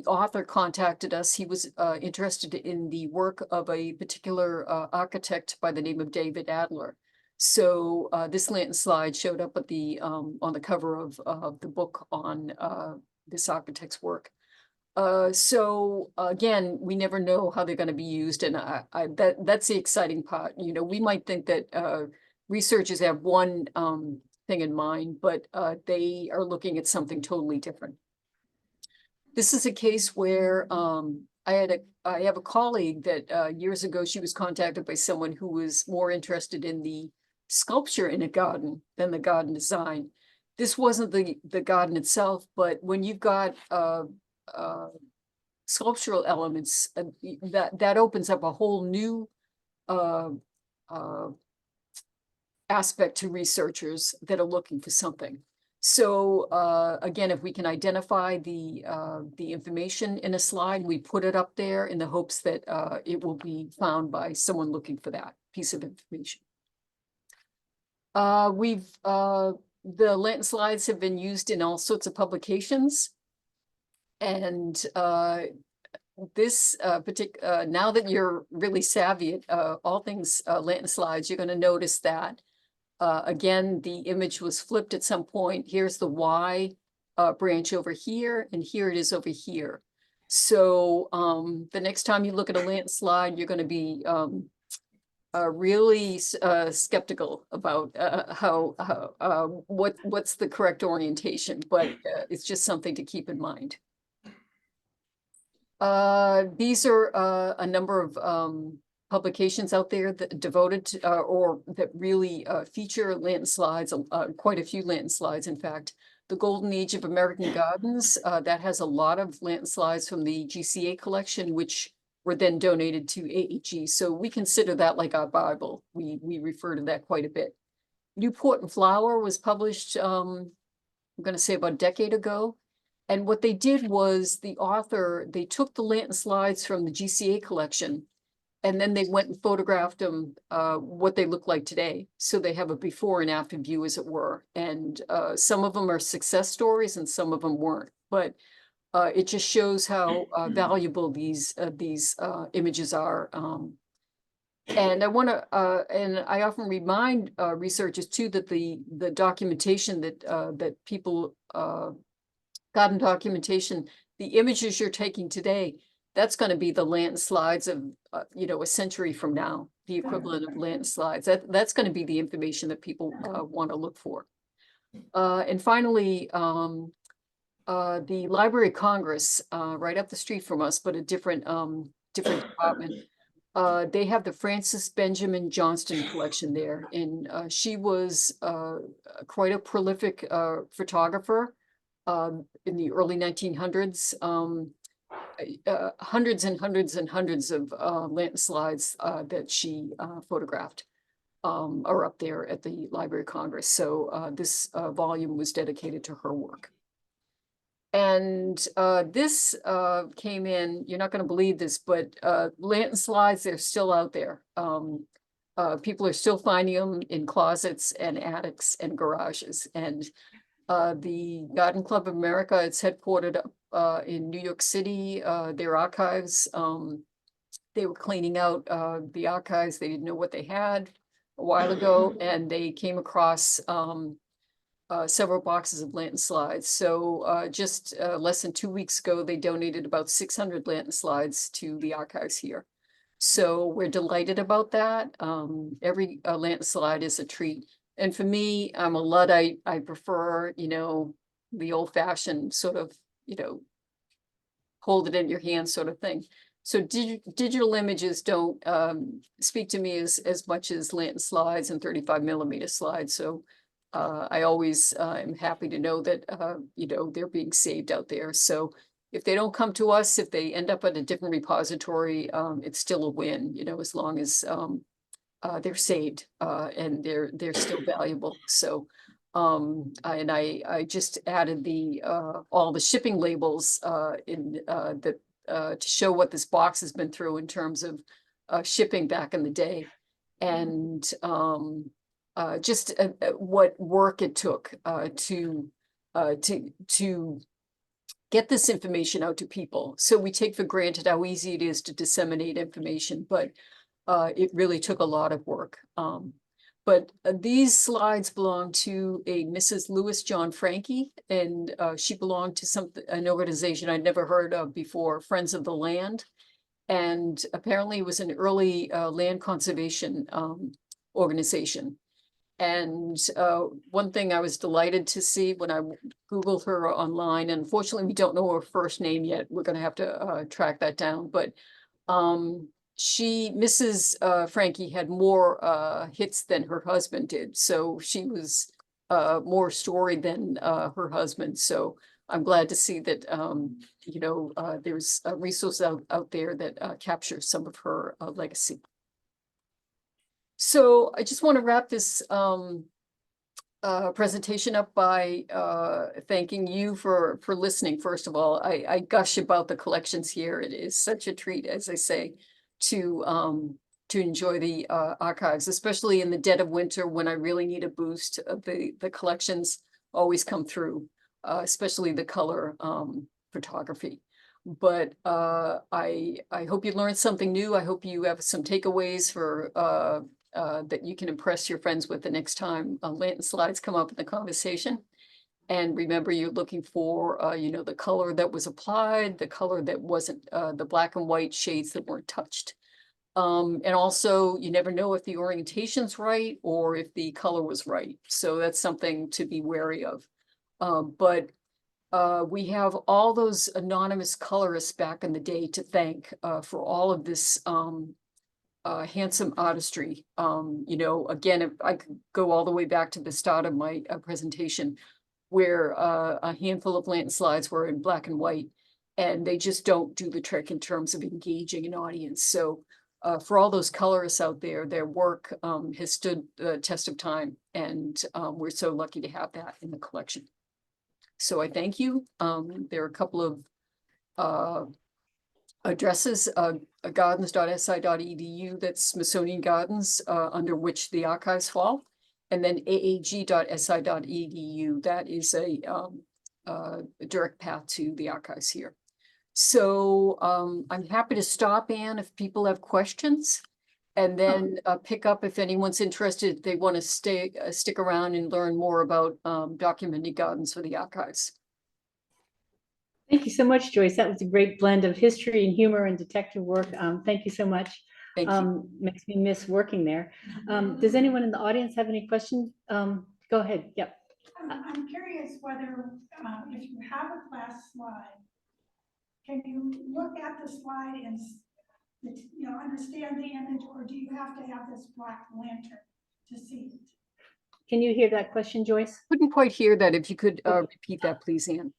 author contacted us. He was, interested in the work of a particular, architect by the name of David Adler. So, this lantern slide showed up at the, on the cover of, the book on, this architect's work. So again, we never know how they're going to be used, and that's the exciting part. We might think that, researchers have one, thing in mind, but, they are looking at something totally different. This is a case where, I have a colleague that, years ago, she was contacted by someone who was more interested in the sculpture in a garden than the garden design. This wasn't the garden itself, but when you've got, sculptural elements, that opens up a whole new, uh, aspect to researchers that are looking for something. So, again, if we can identify the information in a slide, we put it up there in the hopes that, it will be found by someone looking for that piece of information. The lantern slides have been used in all sorts of publications. And, this, now that you're really savvy at, all things, lantern slides, you're going to notice that, again, the image was flipped at some point. Here's the Y, branch over here, and here it is over here. So, the next time you look at a lantern slide, you're going to be, really, skeptical about, what's the correct orientation, but, it's just something to keep in mind. These are, a number of, publications out there that devoted to, or that really, feature lantern slides, quite a few lantern slides, in fact. The Golden Age of American Gardens, that has a lot of lantern slides from the GCA collection, which were then donated to AEG. So we consider that like our Bible. We refer to that quite a bit. Newport and Flower was published, I'm going to say about a decade ago. And what they did was they took the lantern slides from the GCA collection, and then they went and photographed them, what they look like today. So they have a before and after view, as it were. And, some of them are success stories and some of them weren't. But, it just shows how, valuable these images are. And I want to, and I often remind, researchers too, that the documentation that people, garden documentation, the images you're taking today, that's going to be the lantern slides of, a century from now, the equivalent of lantern slides. That's going to be the information that people, want to look for. And finally, the Library of Congress, right up the street from us, but a different department. They have the Frances Benjamin Johnston collection there, and, she was, quite a prolific, photographer. In the early 1900s, hundreds and hundreds and hundreds of, lantern slides, that she, photographed, are up there at the Library of Congress. So, this, volume was dedicated to her work. And, this, came in, you're not going to believe this, but, lantern slides, they're still out there. People are still finding them in closets and attics and garages. And, the Garden Club of America, it's headquartered in New York City, their archives. They were cleaning out the archives. They didn't know what they had a while ago, and they came across several boxes of lantern slides. So just less than 2 weeks ago, they donated about 600 lantern slides to the archives here. So we're delighted about that. Every lantern slide is a treat. And for me, I'm a Luddite. I prefer, the old fashioned sort of, hold it in your hand sort of thing. So digital images don't speak to me as much as lantern slides and 35mm slides. So I always am happy to know that, they're being saved out there. So if they don't come to us, if they end up at a different repository, it's still a win, as long as they're saved and they're still valuable. So and I just added the all the shipping labels in that to show what this box has been through in terms of shipping back in the day, and just what work it took to get this information out to people. So we take for granted how easy it is to disseminate information, but it really took a lot of work. But these slides belong to a Mrs. Lewis John Frankie, and she belonged to an organization I'd never heard of before, Friends of the Land. And apparently it was an early land conservation organization. And one thing I was delighted to see when I Googled her online, and unfortunately we don't know her first name yet. We're going to have to track that down. But Mrs. Frankie had more hits than her husband did. So she was more storied than her husband. So I'm glad to see that, there's a resource out there that captures some of her legacy. So I just want to wrap this presentation up by thanking you for listening. First of all, I gush about the collections here. It is such a treat, as I say, to enjoy the archives, especially in the dead of winter when I really need a boost. The collections always come through, especially the color photography. But I hope you learned something new. I hope you have some takeaways for that you can impress your friends with the next time lantern slides come up in the conversation. And remember, you're looking for, the color that was applied, the color that wasn't, the black and white shades that weren't touched. And also, you never know if the orientation's right or if the color was right. So that's something to be wary of. But we have all those anonymous colorists back in the day to thank for all of this handsome artistry. Again, if I could go all the way back to the start of my presentation, where a handful of lantern slides were in black and white, and they just don't do the trick in terms of engaging an audience. So for all those colorists out there, their work has stood the test of time, and we're so lucky to have that in the collection. So I thank you. There are a couple of addresses, gardens.si.edu, that's Smithsonian Gardens, under which the archives fall, and then aag.si.edu, that is a direct path to the archives here. So I'm happy to stop, Anne, if people have questions, and then pick up if anyone's interested, if they want to stick around and learn more about documented gardens for the archives. Thank you so much, Joyce. That was a great blend of history and humor and detective work. Thank you so much. Thank you. Makes me miss working there. Does anyone in the audience have any questions? Go ahead. Yep. I'm curious whether if you have a glass slide, can you look at the slide and understand the image, or do you have to have this black lantern to see it? Can you hear that question, Joyce? Couldn't quite hear that. If you could repeat that, please, Anne.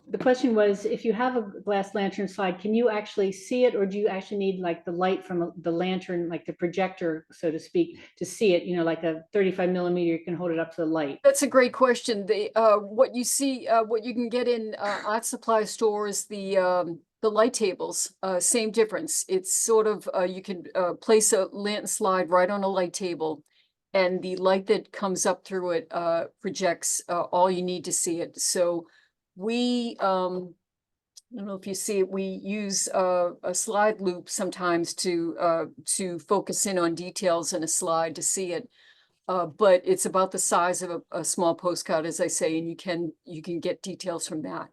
The question was, if you have a glass lantern slide, can you actually see it, or do you actually need like the light from the lantern, like the projector, so to speak, to see it? Like a 35mm, you can hold it up to the light. That's a great question. What you see, what you can get in art supply stores, the light tables, same difference. It's sort of you can place a lantern slide right on a light table, and the light that comes up through it projects all you need to see it. So we, I don't know if you see it, we use a slide loop sometimes to focus in on details in a slide to see it. But it's about the size of a small postcard, as I say, and you can get details from that.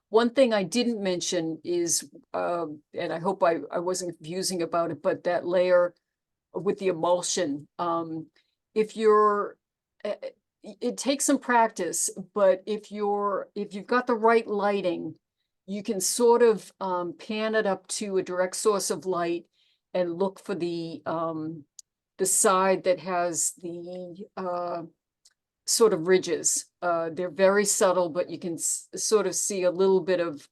One thing I didn't mention is, and I hope I wasn't confusing about it, but that layer with the emulsion. If you're, it takes some practice, but if you've got the right lighting, you can sort of pan it up to a direct source of light and look for the side that has the sort of ridges. They're very subtle, but you can sort of see a little bit of,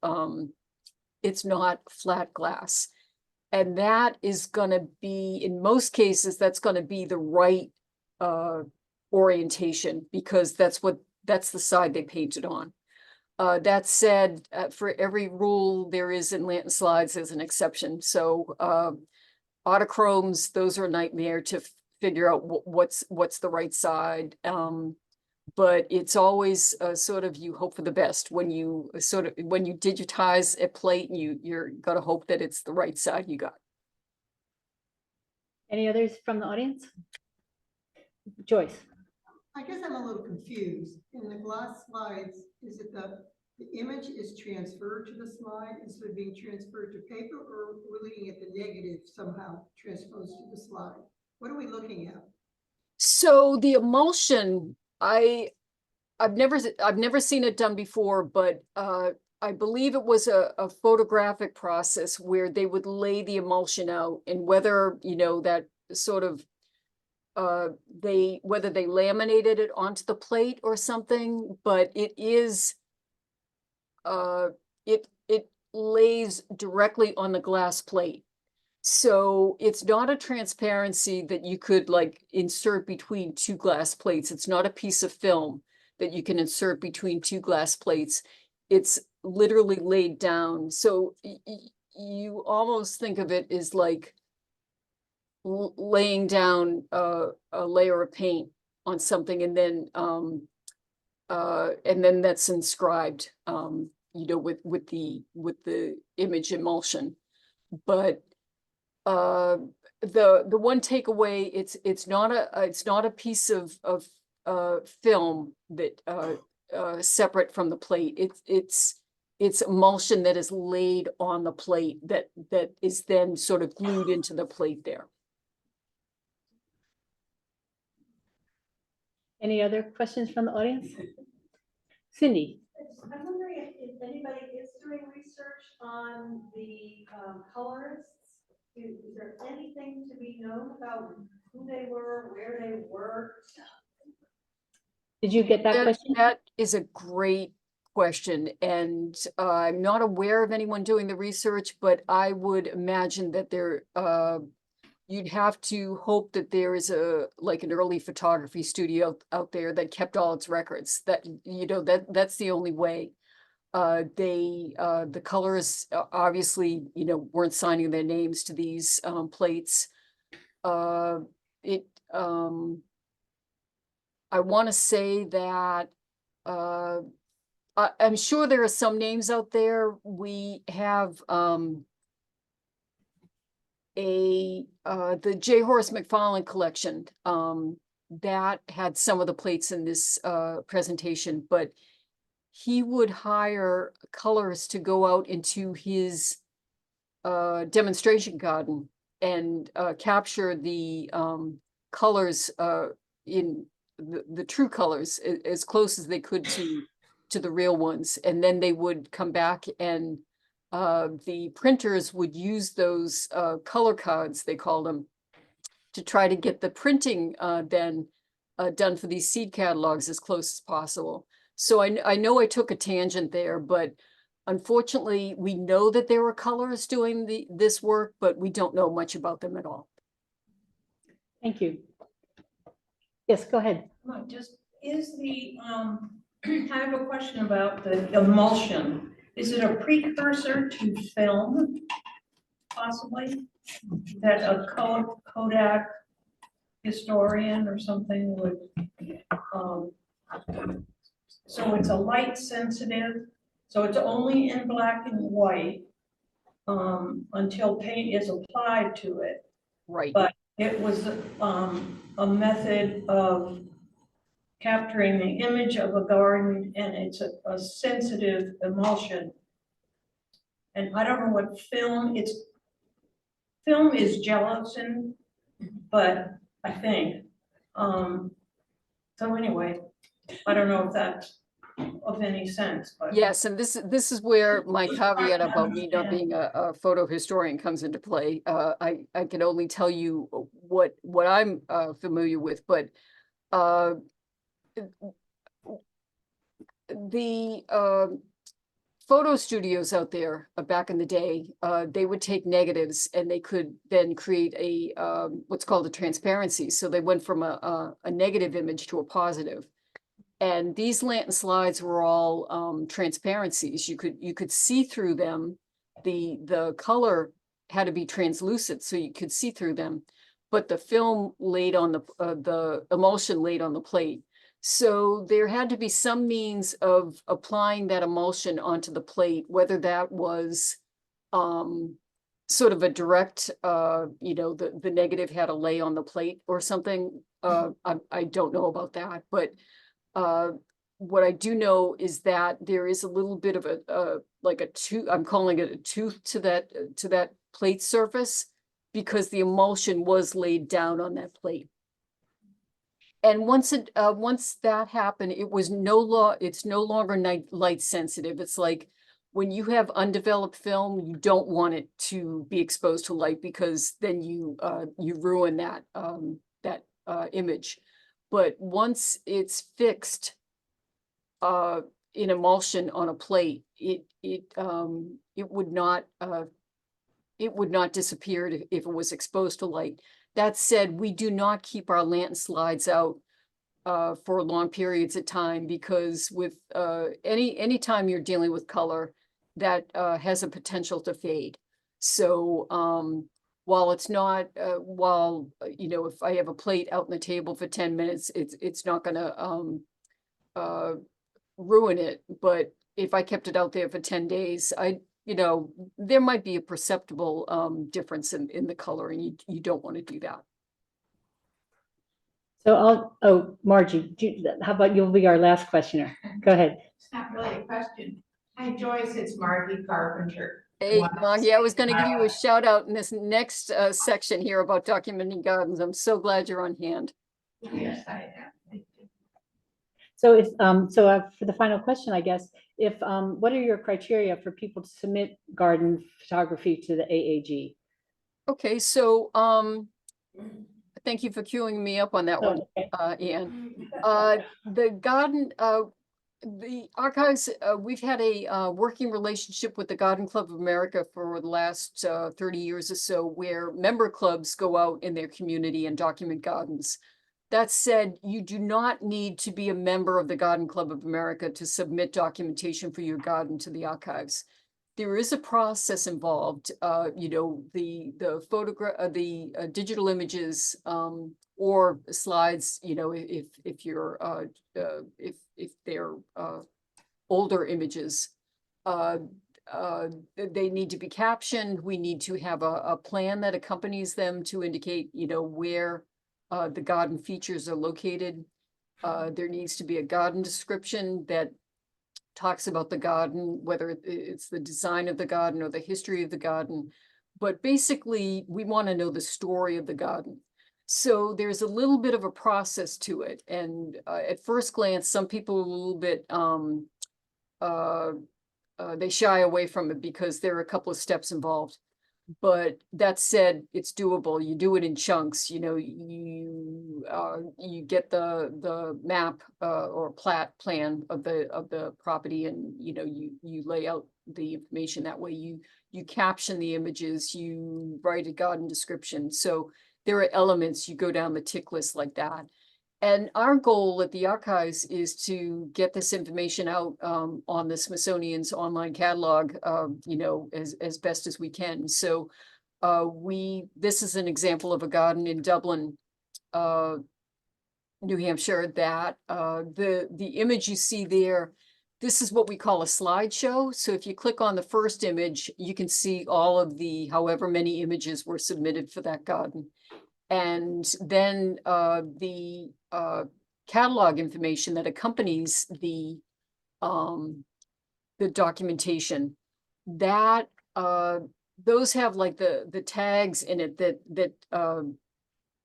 it's not flat glass. And that is going to be, in most cases, that's going to be the right orientation, because that's the side they painted on. That said, for every rule there is in Lantern slides, there's an exception. So autochromes, those are a nightmare to figure out what's the right side. But it's always sort of, you hope for the best when you digitize a plate, and you're gonna hope that it's the right side you got. Any others from the audience? Joyce? I guess I'm a little confused. In the glass slides, is it the image is transferred to the slide instead of being transferred to paper, or we're looking at the negative somehow transposed to the slide? What are we looking at? So the emulsion, I've never seen it done before, but I believe it was a photographic process where they would lay the emulsion out, and whether, that sort of whether they laminated it onto the plate or something, but it is it lays directly on the glass plate. So it's not a transparency that you could like insert between two glass plates. It's not a piece of film that you can insert between two glass plates. It's literally laid down. So you almost think of it as like laying down a layer of paint on something, and then that's inscribed, with the image emulsion. But the one takeaway, it's not a piece of film that separate from the plate. It's emulsion that is laid on the plate that is then sort of glued into the plate there. Any other questions from the audience? Cindy? I'm wondering if anybody is doing research on the colorists. Is there anything to be known about who they were, where they worked? Did you get that question? That is a great question, and I'm not aware of anyone doing the research, but I would imagine that there you'd have to hope that there is an early photography studio out there that kept all its records. That's the only way. The colorists obviously, weren't signing their names to these plates. I want to say that I'm sure there are some names out there. We have the J. Horace McFarlane collection that had some of the plates in this presentation, but he would hire colorists to go out into his demonstration garden and capture the colors in the true colors as close as they could to the real ones, and then they would come back, and the printers would use those color cards, they called them, to try to get the printing then done for these seed catalogs as close as possible. So I know I took a tangent there, but unfortunately we know that there were colorists doing this work, but we don't know much about them at all. Thank you. Yes, go ahead. Just is the I have a question about the emulsion. Is it a precursor to film, possibly? That a Kodak historian or something would, so it's a light sensitive So it's only in black and white until paint is applied to it. Right. But it was a method of capturing the image of a garden, and it's a sensitive emulsion. And I don't know what film is gelatin, but I think. So anyway, I don't know if that's of any sense, but. Yes, and this is where my caveat about me not being a photo historian comes into play. I can only tell you what I'm familiar with, but the photo studios out there back in the day, they would take negatives and they could then create a what's called a transparency. So they went from a negative image to a positive. And these lantern slides were all transparencies. You could see through them. The color had to be translucent, so you could see through them. But the film laid on the emulsion laid on the plate. So there had to be some means of applying that emulsion onto the plate, whether that was sort of a direct, the negative had to lay on the plate or something. I don't know about that, but what I do know is that there is a little bit of like a tooth, I'm calling it a tooth to that plate surface, because the emulsion was laid down on that plate. And once that happened, it's no longer light sensitive. It's like when you have undeveloped film, you don't want it to be exposed to light, because then you ruin that image. But once it's fixed in emulsion on a plate, it would not disappear if it was exposed to light. That said, we do not keep our lantern slides out for long periods of time, because with any time you're dealing with color, that has a potential to fade. So while it's not, if I have a plate out on the table for 10 minutes, it's not gonna ruin it. But if I kept it out there for 10 days, there might be a perceptible difference in the color, and you don't want to do that. So Margie, how about you'll be our last questioner? Go ahead. It's not really a question. Hi Joyce, it's Margie Carpenter. Hey, Maggie, I was going to give you a shout out in this next section here about documenting gardens. I'm so glad you're on hand. Yes, I am. So for the final question, I guess, what are your criteria for people to submit garden photography to the AAG? Okay, so thank you for queuing me up on that one, Okay. Ann. The garden, the archives, we've had a working relationship with the Garden Club of America for the last 30 years or so, where member clubs go out in their community and document gardens. That said, you do not need to be a member of the Garden Club of America to submit documentation for your garden to the archives. There is a process involved, the photograph, the digital images or slides, if you're if they're older images, they need to be captioned. We need to have a plan that accompanies them to indicate, where the garden features are located. There needs to be a garden description that talks about the garden, whether it's the design of the garden or the history of the garden. But basically, we want to know the story of the garden. So there's a little bit of a process to it. And at first glance, some people are a little bit, they shy away from it because there are a couple of steps involved. But that said, it's doable. You do it in chunks. You get the map or plan of the property, and you lay out the information. That way, you caption the images. You write a garden description. So there are elements. You go down the tick list like that. And our goal at the archives is to get this information out on the Smithsonian's online catalog, as best as we can. So this is an example of a garden in Dublin, New Hampshire, that the image you see there this is what we call a slideshow. So if you click on the first image, you can see all of the however many images were submitted for that garden. And then the catalog information that accompanies the documentation, that those have like the tags in it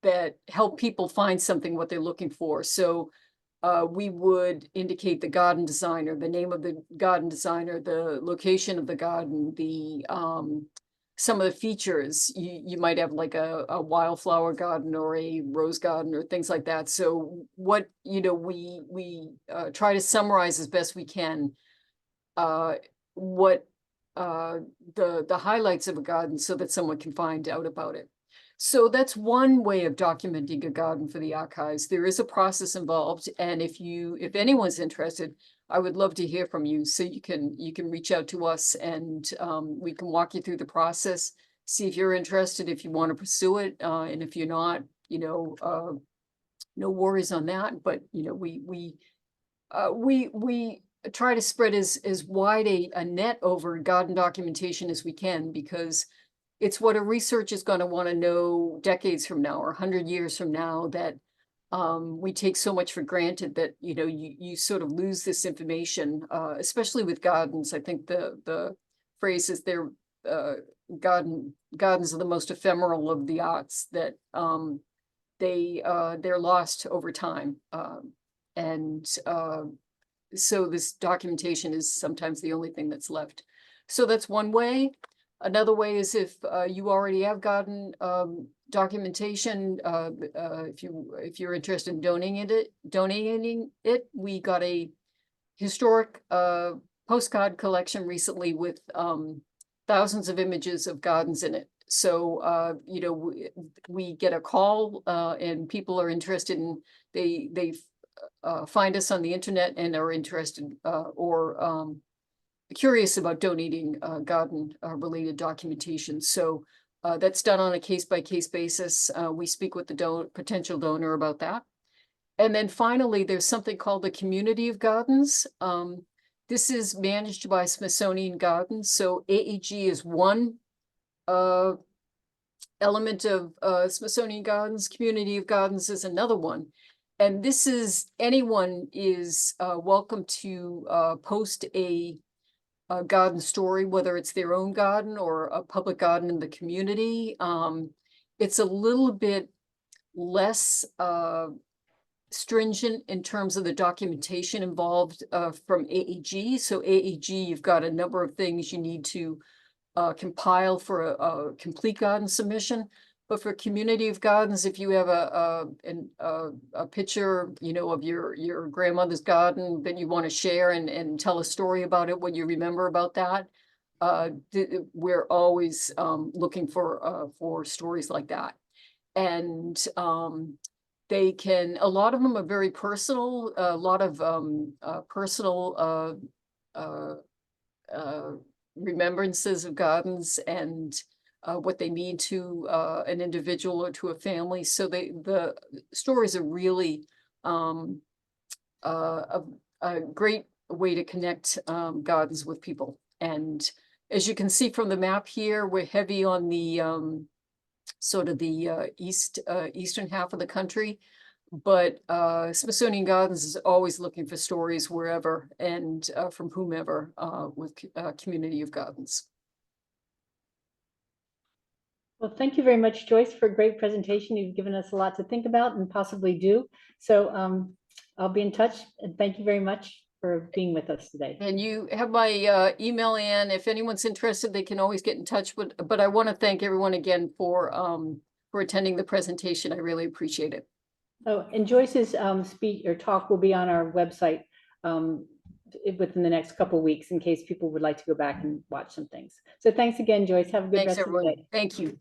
that help people find something what they're looking for. So we would indicate the garden designer, the name of the garden designer, the location of the garden, the some of the features. You might have like a wildflower garden or a rose garden or things like that. So what, you know, we try to summarize as best we can what the highlights of a garden so that someone can find out about it. So that's one way of documenting a garden for the archives. There is a process involved, and if anyone's interested, I would love to hear from you. So you can reach out to us, and we can walk you through the process, see if you're interested, if you want to pursue it, and if you're not, you know, no worries on that. But you know, we try to spread as wide a net over garden documentation as we can, because it's what a researcher is going to want to know decades from now or 100 years from now, that we take so much for granted that, you know, you sort of lose this information, especially with gardens. I think the phrase is gardens are the most ephemeral of the arts, that they're lost over time. So this documentation is sometimes the only thing that's left. So that's one way. Another way is if you already have garden documentation, if you're interested in donating it, we got a historic postcard collection recently with thousands of images of gardens in it. So you know, we get a call and people are interested in, they find us on the internet and are interested or curious about donating garden related documentation. So that's done on a case-by-case basis. We speak with the potential donor about that. And then finally, there's something called the Community of Gardens. This is managed by Smithsonian Gardens. So AEG is one element of Smithsonian Gardens. Community of Gardens is another one. And this is, anyone is welcome to post a garden story, whether it's their own garden or a public garden in the community. It's a little bit less stringent in terms of the documentation involved from AEG. So AEG, you've got a number of things you need to compile for a complete garden submission. But for Community of Gardens, if you have a picture, you know, of your grandmother's garden that you want to share and tell a story about it, what you remember about that, we're always looking for stories like that. And they can, a lot of them are very personal, a lot of personal remembrances of gardens and what they mean to an individual or to a family. So the stories are really a great way to connect gardens with people. And as you can see from the map here, we're heavy on the sort of the eastern half of the country. But Smithsonian Gardens is always looking for stories wherever and from whomever with Community of Gardens. Well, thank you very much, Joyce, for a great presentation. You've given us a lot to think about and possibly do. So I'll be in touch, and thank you very much for being with us today. And you have my email, and if anyone's interested, they can always get in touch with. But I want to thank everyone again for attending the presentation. I really appreciate it. Oh, and Joyce's speech or talk will be on our website within the next couple of weeks, in case people would like to go back and watch some things. So thanks again, Joyce. Have a good Thanks, rest everyone. of the day. Thank you.